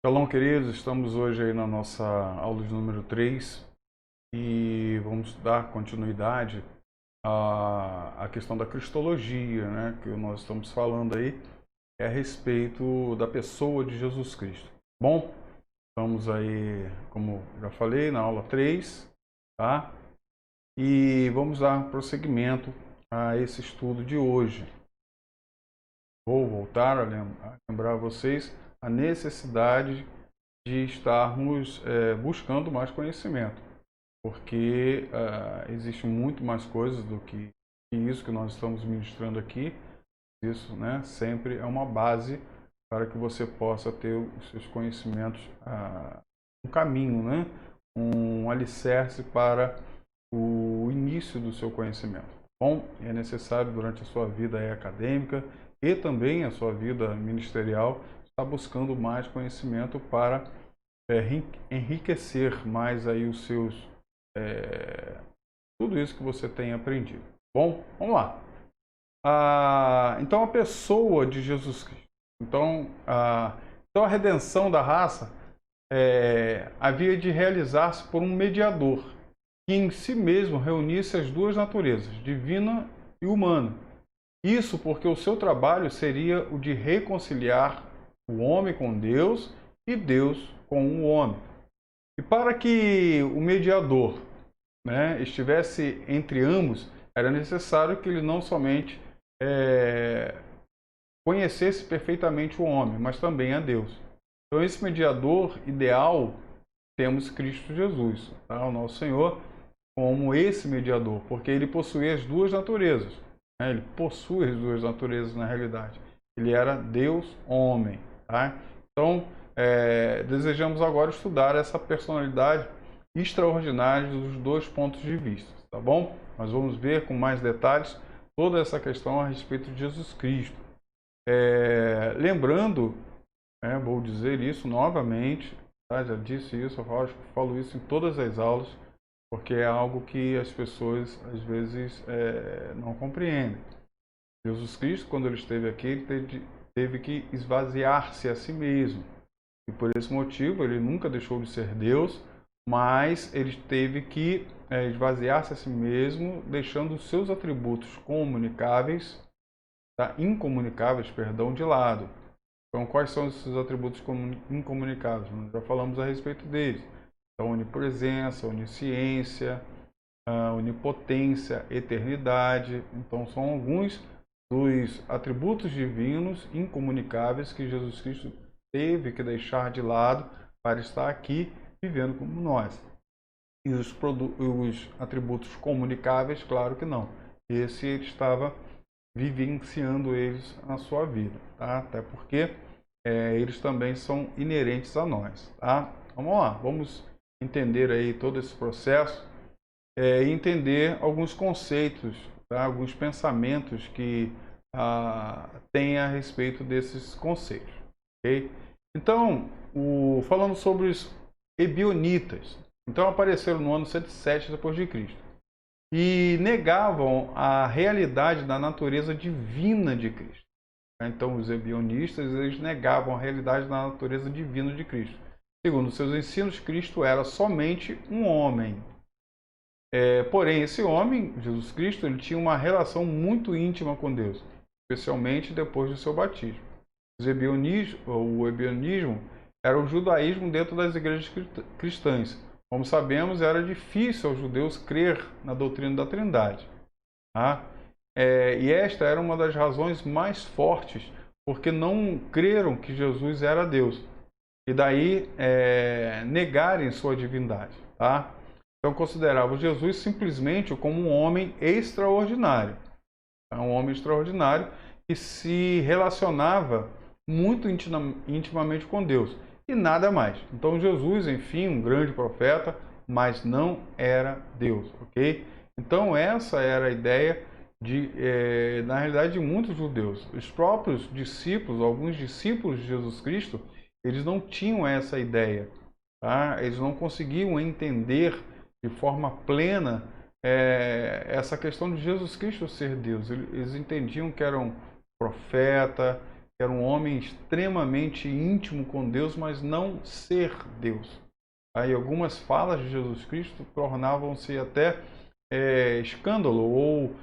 Shalom, queridos, estamos hoje aí na nossa aula de número 3 e vamos dar continuidade à questão da cristologia, né, que nós estamos falando aí, é a respeito da pessoa de Jesus Cristo. Bom, estamos aí, como já falei, na aula 3, tá? E vamos dar prosseguimento a esse estudo de hoje. Vou voltar a lembrar vocês a necessidade de estarmos buscando mais conhecimento, porque existe muito mais coisas do que isso que nós estamos ministrando aqui. Isso, né, sempre é uma base para que você possa ter os seus conhecimentos, um caminho, né, um alicerce para o início do seu conhecimento. Bom, é necessário durante a sua vida acadêmica e também a sua vida ministerial estar buscando mais conhecimento para enriquecer mais aí os seus tudo isso que você tem aprendido. Bom, vamos lá. Então a pessoa de Jesus Cristo. Então a redenção da raça havia de realizar-se por um mediador que em si mesmo reunisse as duas naturezas, divina e humana. Isso porque o seu trabalho seria o de reconciliar o homem com Deus e Deus com o homem. E para que o mediador, né, estivesse entre ambos, era necessário que ele não somente conhecesse perfeitamente o homem, mas também a Deus. Então, esse mediador ideal, temos Cristo Jesus, tá? O nosso Senhor, como esse mediador, porque ele possui as duas naturezas. Né? Ele possui as duas naturezas na realidade. Ele era Deus, homem. Tá? Então, desejamos agora estudar essa personalidade extraordinária dos dois pontos de vista, tá bom? Nós vamos ver com mais detalhes toda essa questão a respeito de Jesus Cristo. Lembrando, vou dizer isso novamente, tá? Já disse isso, eu falo isso em todas as aulas, porque é algo que as pessoas às vezes não compreendem. Jesus Cristo, quando ele esteve aqui, ele teve que esvaziar-se a si mesmo. E por esse motivo, ele nunca deixou de ser Deus, mas ele teve que esvaziar-se a si mesmo, deixando os seus atributos incomunicáveis, de lado. Então, quais são esses atributos incomunicáveis? Nós já falamos a respeito deles. Então, onipresença, onisciência, onipotência, eternidade. Então, são alguns dos atributos divinos incomunicáveis que Jesus Cristo teve que deixar de lado para estar aqui vivendo como nós. E os atributos comunicáveis, claro que não. Esse ele estava vivenciando eles na sua vida, tá? Até porque eles também são inerentes a nós, tá? Vamos lá, vamos entender aí todo esse processo e entender alguns conceitos, tá? Alguns pensamentos que tem a respeito desses conceitos, ok? Então, falando sobre os ebionitas, então apareceram no ano 107 depois de Cristo e negavam a realidade da natureza divina de Cristo. Então, os ebionistas eles negavam a realidade da natureza divina de Cristo. Segundo seus ensinos, Cristo era somente um homem. Porém, esse homem, Jesus Cristo, ele tinha uma relação muito íntima com Deus, especialmente depois do seu batismo. O ebionismo era o judaísmo dentro das igrejas cristãs. Como sabemos, era difícil aos judeus crer na doutrina da Trindade. Tá? E esta era uma das razões mais fortes, porque não creram que Jesus era Deus. E daí negarem sua divindade. Tá? Então consideravam Jesus simplesmente como um homem extraordinário. Um homem extraordinário que se relacionava muito intimamente com Deus. E nada mais. Então Jesus, enfim, um grande profeta, mas não era Deus, ok? Então essa era a ideia na realidade, de muitos judeus. Os próprios discípulos, alguns discípulos de Jesus Cristo, eles não tinham essa ideia, tá? Eles não conseguiam entender de forma plena essa questão de Jesus Cristo ser Deus. Eles entendiam que era um profeta, era um homem extremamente íntimo com Deus, mas não ser Deus. Aí algumas falas de Jesus Cristo tornavam-se até escândalo ou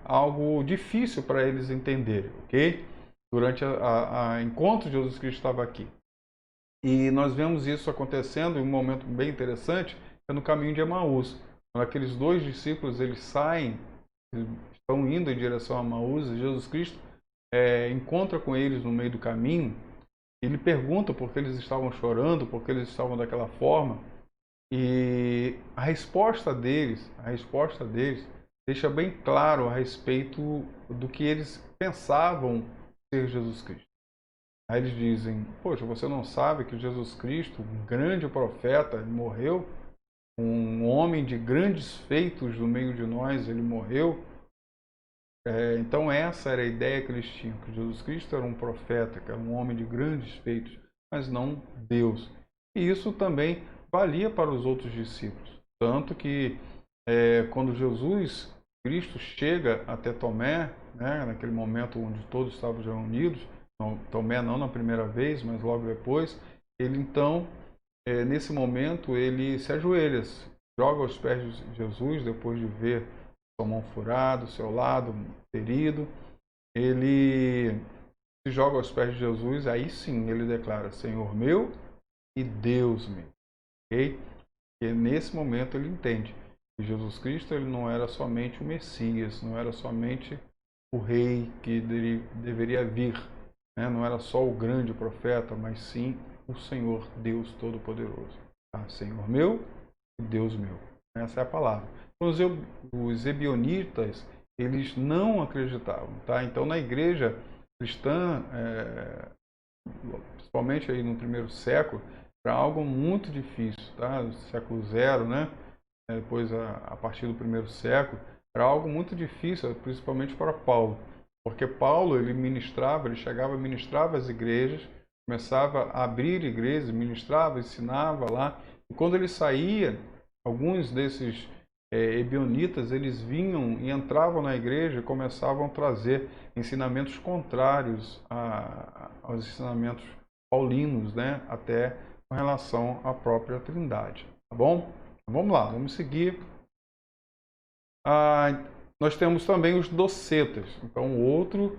algo difícil para eles entenderem, ok? Durante a encontro de Jesus Cristo estava aqui. E nós vemos isso acontecendo em um momento bem interessante, é no caminho de Emaús. Quando aqueles dois discípulos eles saem, estão indo em direção a Emaús, e Jesus Cristo encontra com eles no meio do caminho. Ele pergunta por que eles estavam chorando, por que eles estavam daquela forma. E a resposta deles deixa bem claro a respeito do que eles pensavam ser Jesus Cristo. Aí eles dizem, poxa, você não sabe que Jesus Cristo, um grande profeta, morreu? Um homem de grandes feitos no meio de nós, ele morreu? Então essa era a ideia que eles tinham, que Jesus Cristo era um profeta, que era um homem de grandes feitos, mas não Deus. E isso também valia para os outros discípulos. Tanto que quando Jesus Cristo chega até Tomé, né, naquele momento onde todos estavam reunidos, Tomé não na primeira vez, mas logo depois, ele então, nesse momento, ele se ajoelha, joga aos pés de Jesus, depois de ver sua mão furada, seu lado ferido, ele se joga aos pés de Jesus, aí sim ele declara, Senhor meu e Deus meu. Okay? E nesse momento ele entende que Jesus Cristo ele não era somente o Messias, não era somente o rei que deveria vir, né? Não era só o grande profeta, mas sim o Senhor Deus Todo-Poderoso. Tá? Senhor meu e Deus meu. Essa é a palavra. Os ebionitas, eles não acreditavam. Tá? Então, na igreja cristã, principalmente aí no primeiro século, era algo muito difícil. Tá? Século zero, né? Depois, a partir do primeiro século, era algo muito difícil, principalmente para Paulo. Porque Paulo, ele chegava, ministrava as igrejas, começava a abrir igrejas, ministrava, ensinava lá. E quando ele saía, alguns desses ebionitas, eles vinham e entravam na igreja e começavam a trazer ensinamentos contrários aos ensinamentos paulinos, né? Até com relação à própria Trindade. Tá bom? Vamos lá, vamos seguir. Nós temos também os docetas. Então, outro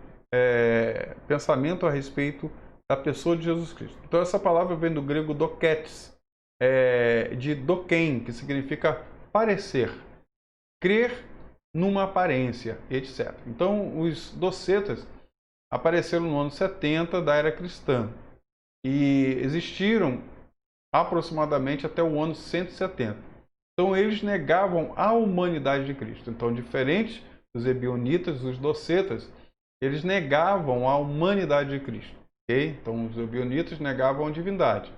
pensamento a respeito da pessoa de Jesus Cristo. Então, essa palavra vem do grego doketes, de doken, que significa parecer, crer numa aparência, etc. Então, os docetas apareceram no ano 70 da era cristã e existiram aproximadamente até o ano 170. Então, eles negavam a humanidade de Cristo. Então, diferentes dos ebionitas, os docetas, eles negavam a humanidade de Cristo. Okay? Então, os ebionitas negavam a divindade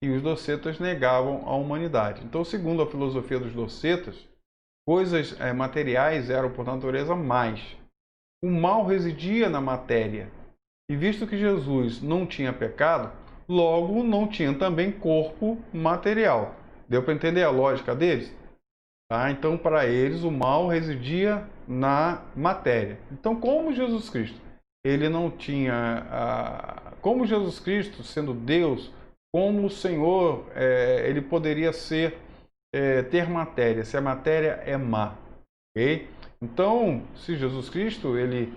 e os docetas negavam a humanidade. Então, segundo a filosofia dos docetas, coisas materiais eram, por natureza, mais. O mal residia na matéria. E visto que Jesus não tinha pecado, logo não tinha também corpo material. Deu para entender a lógica deles? Tá? Então, para eles, o mal residia na matéria. Então, como Jesus Cristo, ele não tinha... como Jesus Cristo, sendo Deus, como o Senhor, ele poderia ter matéria, se a matéria é má. Okay? Então, se Jesus Cristo ele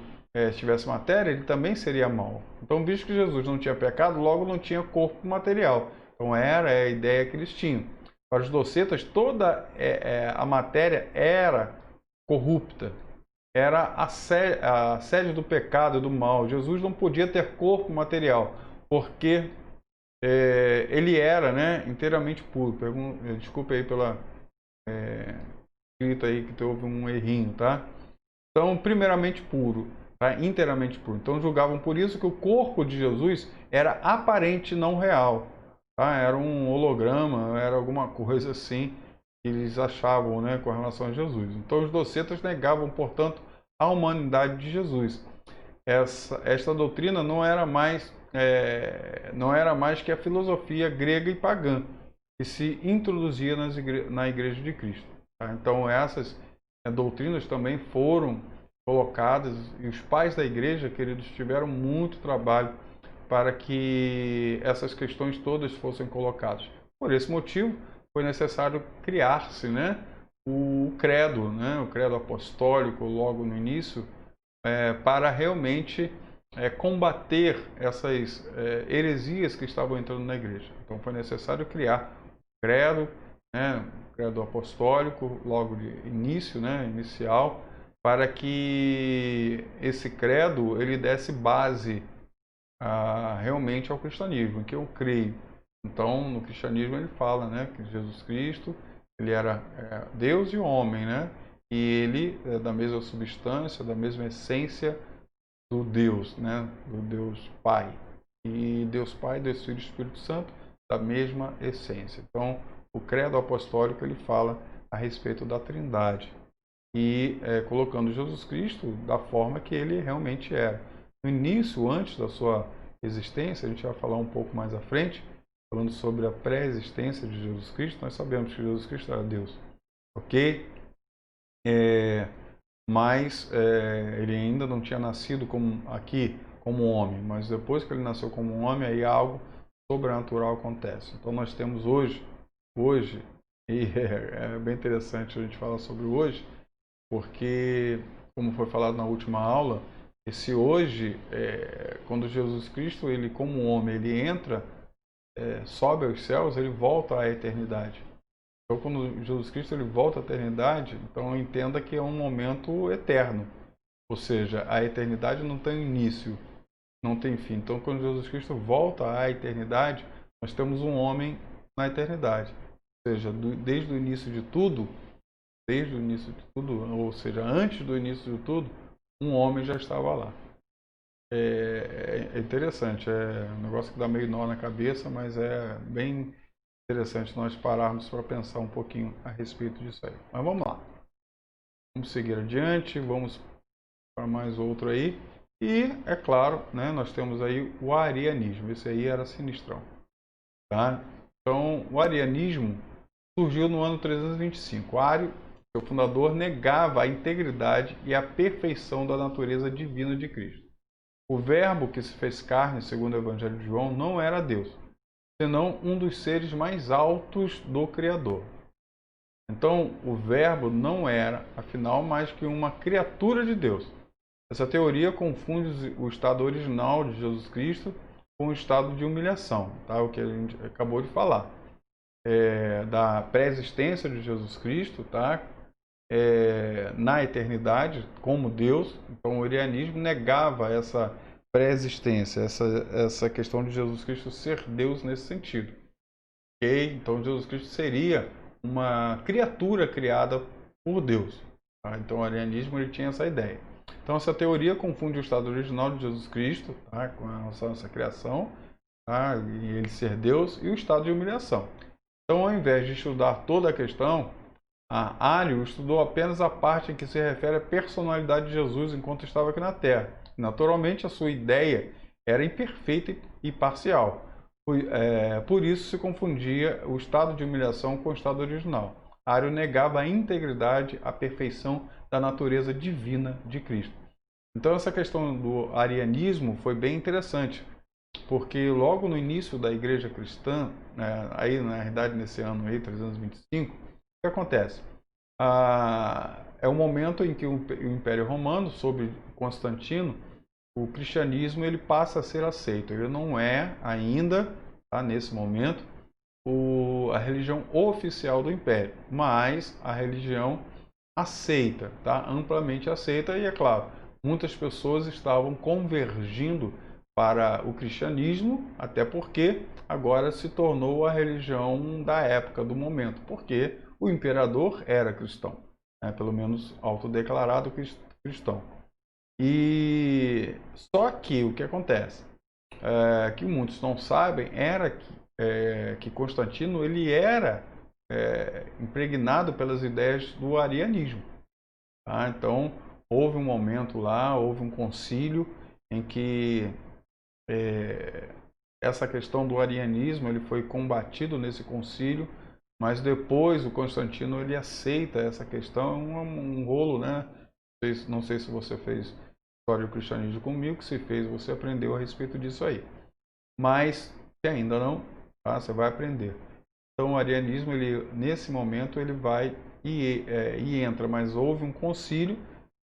tivesse matéria, ele também seria mau. Então, visto que Jesus não tinha pecado, logo não tinha corpo material. Então, era a ideia que eles tinham. Para os docetas, toda a matéria era corrupta. Era a sede do pecado e do mal. Jesus não podia ter corpo material, porque ele era, né, inteiramente puro. Desculpe aí pela escrita aí que houve um errinho, tá? Então, primeiramente puro, tá? Inteiramente puro. Então, julgavam por isso que o corpo de Jesus era aparente, não real. Tá? Era um holograma, era alguma coisa assim que eles achavam, né, com relação a Jesus. Então, os docetas negavam, portanto, a humanidade de Jesus. Esta doutrina não era mais que a filosofia grega e pagã que se introduzia na Igreja de Cristo. Tá? Então, essas doutrinas também foram colocadas, e os pais da igreja, queridos, tiveram muito trabalho para que essas questões todas fossem colocadas. Por esse motivo, foi necessário criar-se, né, o credo, né, o credo apostólico logo no início, para realmente combater essas heresias que estavam entrando na igreja. Então foi necessário criar o credo, né, o credo apostólico logo de início, né, inicial, para que esse credo ele desse base realmente ao cristianismo, que eu creio. Então, no cristianismo ele fala, né, que Jesus Cristo, ele era Deus e homem, né? E ele é da mesma substância, da mesma essência do Deus, né? Do Deus Pai. E Deus Pai, Deus Filho e Espírito Santo, da mesma essência. Então, o credo apostólico ele fala a respeito da Trindade e colocando Jesus Cristo da forma que ele realmente era. No início, antes da sua existência, a gente vai falar um pouco mais à frente, falando sobre a pré-existência de Jesus Cristo, nós sabemos que Jesus Cristo era Deus, ok? Mas ele ainda não tinha nascido como homem, mas depois que ele nasceu como um homem, aí algo sobrenatural acontece. Então nós temos hoje, e é bem interessante a gente falar sobre hoje, porque, como foi falado na última aula, esse hoje, quando Jesus Cristo, ele como homem, ele entra, sobe aos céus, ele volta à eternidade. Então, quando Jesus Cristo ele volta à eternidade, então entenda que é um momento eterno. Ou seja, a eternidade não tem início, não tem fim. Então, quando Jesus Cristo volta à eternidade, nós temos um homem na eternidade. Ou seja, desde o início de tudo, ou seja, antes do início de tudo, um homem já estava lá. É interessante, é um negócio que dá meio nó na cabeça, mas é bem interessante nós pararmos para pensar um pouquinho a respeito disso aí. Mas vamos lá. Vamos seguir adiante, vamos para mais outro aí. E, é claro, né, nós temos aí o arianismo. Esse aí era sinistrão. Tá? Então, o arianismo surgiu no ano 325. Ario, seu fundador, negava a integridade e a perfeição da natureza divina de Cristo. O Verbo que se fez carne, segundo o Evangelho de João, não era Deus, senão um dos seres mais altos do Criador. Então, o Verbo não era, afinal, mais que uma criatura de Deus. Essa teoria confunde o estado original de Jesus Cristo com o estado de humilhação, tá? O que a gente acabou de falar. Da pré-existência de Jesus Cristo, tá? Na eternidade, como Deus. Então, o arianismo negava essa pré-existência, essa questão de Jesus Cristo ser Deus nesse sentido. Okay? Então, Jesus Cristo seria uma criatura criada por Deus. Tá? Então, o arianismo ele tinha essa ideia. Então, essa teoria confunde o estado original de Jesus Cristo, tá? Com a nossa criação, tá? E ele ser Deus, e o estado de humilhação. Então, ao invés de estudar toda a questão, Ario estudou apenas a parte em que se refere à personalidade de Jesus enquanto estava aqui na Terra. Naturalmente, a sua ideia era imperfeita e parcial. Por isso se confundia o estado de humilhação com o estado original. Ario negava a integridade, a perfeição da natureza divina de Cristo. Então, essa questão do arianismo foi bem interessante, porque logo no início da igreja cristã, aí na realidade nesse ano aí, 325, o que acontece? É o momento em que o Império Romano, sob Constantino, o cristianismo ele passa a ser aceito. Ele não é ainda, tá, nesse momento, a religião oficial do Império, mas a religião aceita, tá, amplamente aceita, e é claro, muitas pessoas estavam convergindo para o cristianismo, até porque agora se tornou a religião da época, do momento, porque o imperador era cristão, né? Pelo menos autodeclarado cristão. E só que o que acontece, que muitos não sabem, era que Constantino ele era impregnado pelas ideias do arianismo. Tá? Então houve um momento lá, houve um concílio em que essa questão do arianismo ele foi combatido nesse concílio, mas depois o Constantino ele aceita essa questão, um rolo, né, Não sei se você fez história do cristianismo comigo, se fez, você aprendeu a respeito disso aí. Mas, se ainda não, tá? Você vai aprender. Então, o arianismo, ele, nesse momento, ele vai e entra, mas houve um concílio,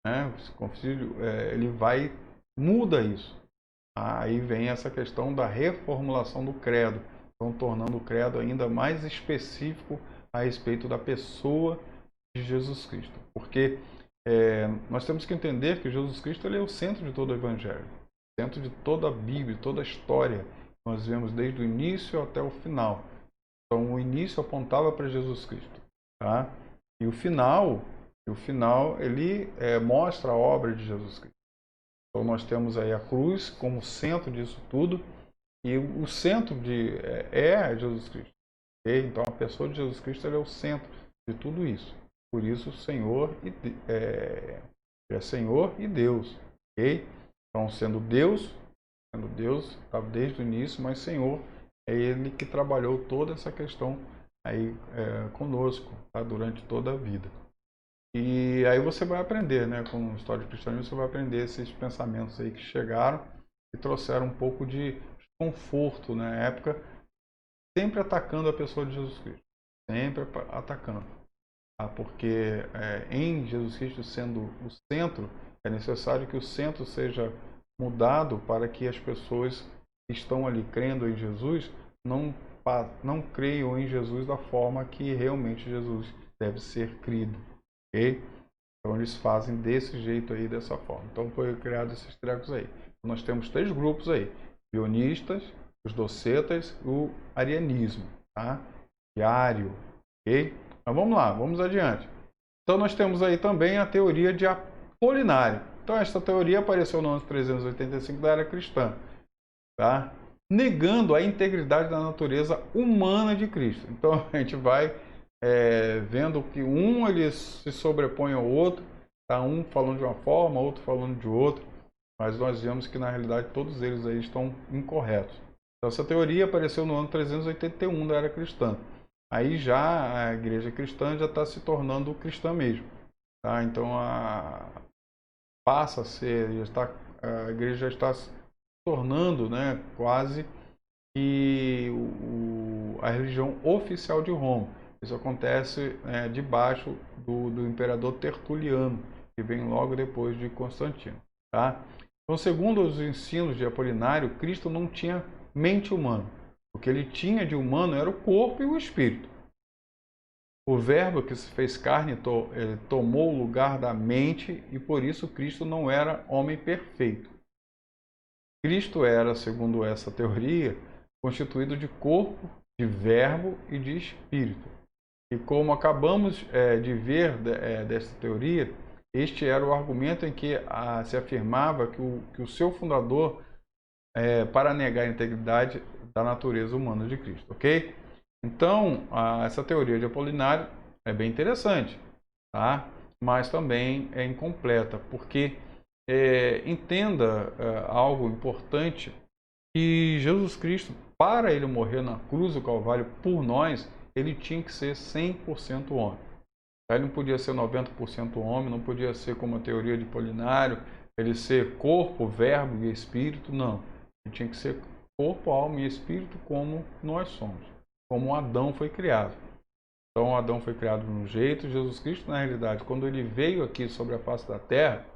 né? Esse concílio, ele vai, muda isso. Aí vem essa questão da reformulação do credo, então tornando o credo ainda mais específico a respeito da pessoa de Jesus Cristo. Porque nós temos que entender que Jesus Cristo, ele é o centro de todo o Evangelho, centro de toda a Bíblia, toda a história. Nós vemos desde o início até o final. Então, o início apontava para Jesus Cristo, tá? E o final ele mostra a obra de Jesus Cristo. Então, nós temos aí a cruz como centro disso tudo, e o centro é Jesus Cristo. Okay? Então, a pessoa de Jesus Cristo é o centro de tudo isso. Por isso, o Senhor é Senhor e Deus. Okay? Então, sendo Deus, tá desde o início, mas Senhor é Ele que trabalhou toda essa questão aí conosco, tá? Durante toda a vida. E aí você vai aprender, né? Com a história do cristianismo, você vai aprender esses pensamentos aí que chegaram e trouxeram um pouco de conforto na época, sempre atacando a pessoa de Jesus Cristo, sempre atacando, tá? Porque em Jesus Cristo sendo o centro, é necessário que o centro seja mudado para que as pessoas que estão ali crendo em Jesus não creiam em Jesus da forma que realmente Jesus deve ser crido, ok? Então eles fazem desse jeito aí, dessa forma. Então foi criado esses trecos aí. Nós temos 3 grupos aí: bionistas, os docetas e o arianismo, tá? Diário, ok? Mas vamos lá, vamos adiante. Então nós temos aí também a teoria de Apolinário. Então esta teoria apareceu no ano 385 da era cristã, tá? Negando a integridade da natureza humana de Cristo. Então a gente vai vendo que ele se sobrepõe ao outro, tá? Um falando de uma forma, outro falando de outra, mas nós vemos que na realidade todos eles aí estão incorretos. Então essa teoria apareceu no ano 381 da era cristã. Aí já a igreja cristã já está se tornando cristã mesmo, tá? Então passa a ser, a igreja já está se tornando, né, quase que a religião oficial de Roma. Isso acontece debaixo do imperador Tertuliano, que vem logo depois de Constantino, tá? Então, segundo os ensinos de Apolinário, Cristo não tinha mente humana. O que ele tinha de humano era o corpo e o espírito. O verbo que se fez carne tomou o lugar da mente e por isso Cristo não era homem perfeito. Cristo era, segundo essa teoria, constituído de corpo, de verbo e de espírito. E como acabamos de ver desta teoria, este era o argumento em que se afirmava que o seu fundador, para negar a integridade da natureza humana de Cristo, ok? Então, essa teoria de Apolinário é bem interessante, tá? Mas também é incompleta, porque entenda algo importante, que Jesus Cristo, para ele morrer na cruz do Calvário por nós, ele tinha que ser 100% homem. Ele não podia ser 90% homem, não podia ser como a teoria de Apolinário, ele ser corpo, verbo e espírito, não. Ele tinha que ser corpo, alma e espírito como nós somos, como Adão foi criado. Então Adão foi criado de um jeito, Jesus Cristo, na realidade, quando ele veio aqui sobre a face da terra,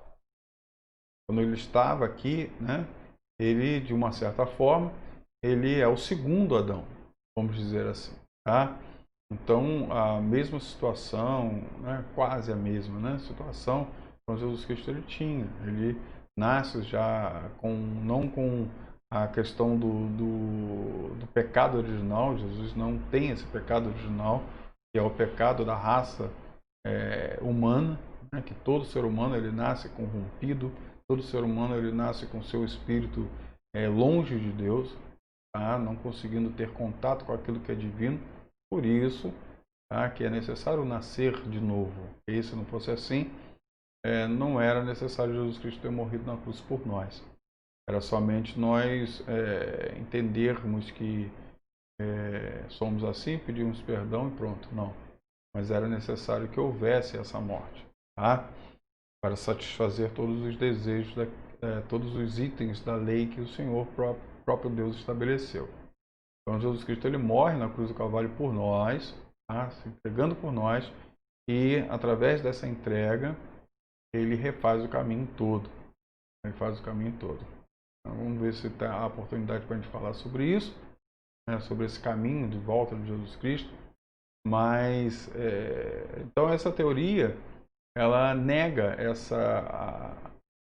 quando ele estava aqui, né, ele, de uma certa forma, ele é o segundo Adão, vamos dizer assim, tá? Então, a mesma situação, né, quase a mesma, né, situação que Jesus Cristo ele tinha. Ele nasce já não com a questão do pecado original. Jesus não tem esse pecado original, que é o pecado da raça humana, né, que todo ser humano ele nasce corrompido, todo ser humano ele nasce com seu espírito longe de Deus, tá? Não conseguindo ter contato com aquilo que é divino. Por isso, tá, que é necessário nascer de novo. E se não fosse assim, não era necessário Jesus Cristo ter morrido na cruz por nós. Era somente nós entendermos que somos assim, pedimos perdão e pronto. Não. Mas era necessário que houvesse essa morte. Tá? para satisfazer todos os desejos, todos os itens da lei que o Senhor próprio Deus estabeleceu. Então Jesus Cristo ele morre na cruz do Calvário por nós, tá? Se entregando por nós, e através dessa entrega ele refaz o caminho todo. Ele faz o caminho todo. Então, vamos ver se tem a oportunidade para a gente falar sobre isso, né? Sobre esse caminho de volta de Jesus Cristo. Mas então essa teoria ela nega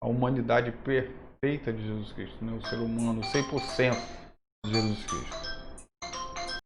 a humanidade perfeita de Jesus Cristo, né? O ser humano 100% de Jesus Cristo.